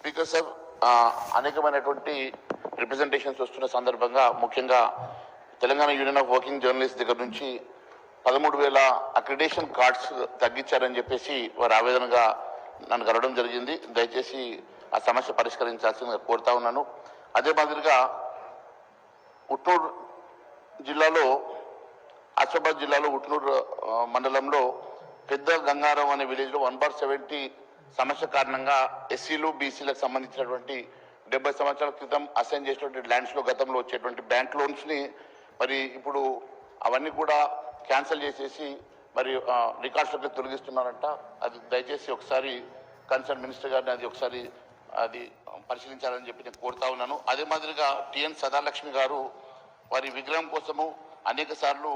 Speaker sir, అనేకమైనటువంటి representations వస్తున్న సందర్భంగా ముఖ్యంగా Telangana union of working journalist దగ్గర నుంచి 13,000 అక్రిడేషన్ కార్డ్స్ తగ్గించారని చెప్పేసి వారు ఆవేదనగా నన్ను కలవడం జరిగింది. దయచేసి ఆ సమస్య పరిష్కరించాల్సిందిగా కోరుతా ఉన్నాను. అదే మాదిరిగా ఉట్నూరు జిల్లాలో, ఆసిఫాబాద్ జిల్లాలో ఉట్నూరు మండలంలో పెద్ద గంగారం అనే విలేజ్లో 1/70 సమస్య కారణంగా ఎస్సీలు బీసీలకు సంబంధించినటువంటి 70 సంవత్సరాల క్రితం అసైన్ చేసినటువంటి ల్యాండ్స్లో గతంలో వచ్చేటువంటి బ్యాంక్ లోన్స్ని మరి ఇప్పుడు అవన్నీ కూడా క్యాన్సిల్ చేసేసి మరి రికార్డ్స్లోకి తొలగిస్తున్నారంట. అది దయచేసి ఒకసారి కన్సర్న్ మినిస్టర్ గారిని అది పరిశీలించాలని చెప్పి నేను కోరుతా ఉన్నాను. అదే మాదిరిగా టిఎన్ సదాలక్ష్మి గారు వారి విగ్రహం కోసము అనేక సార్లు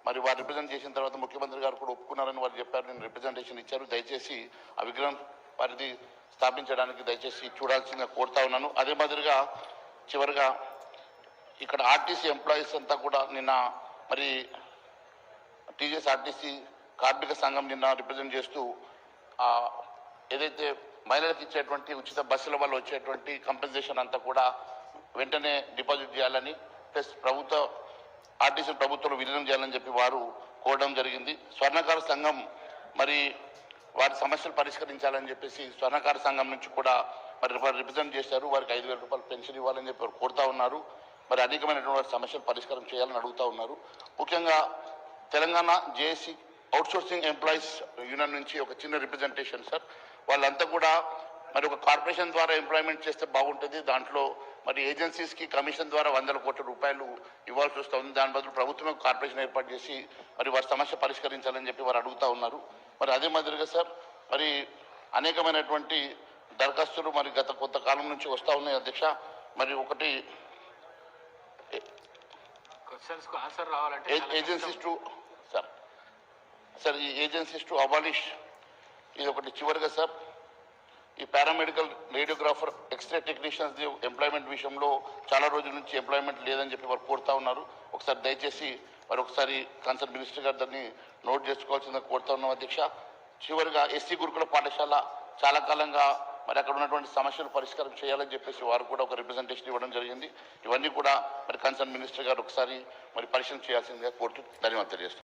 మరి వారు రిప్రజెంట్ చేసిన తర్వాత ముఖ్యమంత్రి గారు కూడా ఒప్పుకున్నారని వారు చెప్పారు. నేను రిప్రజెంటేషన్ ఇచ్చారు. దయచేసి ఆ విగ్రహం వారిది స్థాపించడానికి దయచేసి చూడాల్సిందిగా కోరుతా ఉన్నాను. అదే మాదిరిగా చివరిగా ఇక్కడ ఆర్టీసీ ఎంప్లాయీస్ అంతా కూడా నిన్న మరి టీజీఎస్ఆర్టీసీ కార్మిక సంఘం నిన్న రిప్రజెంట్ చేస్తూ ఏదైతే మహిళలకు ఇచ్చేటువంటి ఉచిత బస్సుల వల్ల వచ్చేటువంటి కంపెన్సేషన్ అంతా కూడా వెంటనే డిపాజిట్ చేయాలని, ప్లస్ ఆర్టీసీ ప్రభుత్వంలో విలీనం చేయాలని చెప్పి వారు కోరడం జరిగింది. స్వర్ణకార సంఘం మరి వారి సమస్యలు పరిష్కరించాలని చెప్పేసి స్వర్ణకార సంఘం నుంచి కూడా మరి వారు రిప్రజెంట్ చేశారు. వారికి 5,000 రూపాయలు పెన్షన్ ఇవ్వాలని చెప్పి వారు కోరుతా ఉన్నారు. మరి అనేకమైనటువంటి సమస్యలు పరిష్కారం చేయాలని అడుగుతూ ఉన్నారు. ముఖ్యంగా Telangana JAC outsourcing employees union నుంచి ఒక చిన్న రిప్రజెంటేషన్ సార్. వాళ్ళంతా కూడా మరి ఒక కార్పొరేషన్ ద్వారా ఎంప్లాయ్మెంట్ చేస్తే బాగుంటుంది. దాంట్లో మరి ఏజెన్సీస్కి కమిషన్ ద్వారా 100 కోట్ల రూపాయలు ఇవ్వాల్సి వస్తుంది. దాని బదులు ప్రభుత్వమే కార్పొరేషన్ ఏర్పాటు చేసి మరి వారి సమస్య పరిష్కరించాలని చెప్పి వారు అడుగుతూ ఉన్నారు. మరి అదే మాదిరిగా సార్ మరి అనేకమైనటువంటి దరఖాస్తులు మరి గత కొంతకాలం నుంచి వస్తూ ఉన్నాయి అధ్యక్ష. మరి ఒకటి ఏజెన్సీస్ టు ఈ ఏజెన్సీస్ టు అబాలిష్, ఇది ఒకటి. చివరిగా సార్ ఈ paramedical, radiographer, X-ray technicians employment విషయంలో చాలా రోజుల నుంచి ఎంప్లాయ్మెంట్ లేదని చెప్పి వారు కోరుతా ఉన్నారు. ఒకసారి దయచేసి మరి ఒకసారి కన్సర్న్ మినిస్టర్ గారు దాన్ని నోట్ చేసుకోవాల్సిందిగా కోరుతా ఉన్నాం అధ్యక్ష. చివరిగా ఎస్సీ గురుకుల పాఠశాల చాలా కాలంగా మరి అక్కడ ఉన్నటువంటి సమస్యలు పరిష్కారం చేయాలని చెప్పేసి వారు కూడా ఒక రిప్రజెంటేషన్ ఇవ్వడం జరిగింది. ఇవన్నీ కూడా మరి కన్సర్న్ మినిస్టర్ గారు ఒకసారి మరి పరిశీలన చేయాల్సిందిగా కోరుతూ ధన్యవాదాలు తెలియజేస్తున్నాను.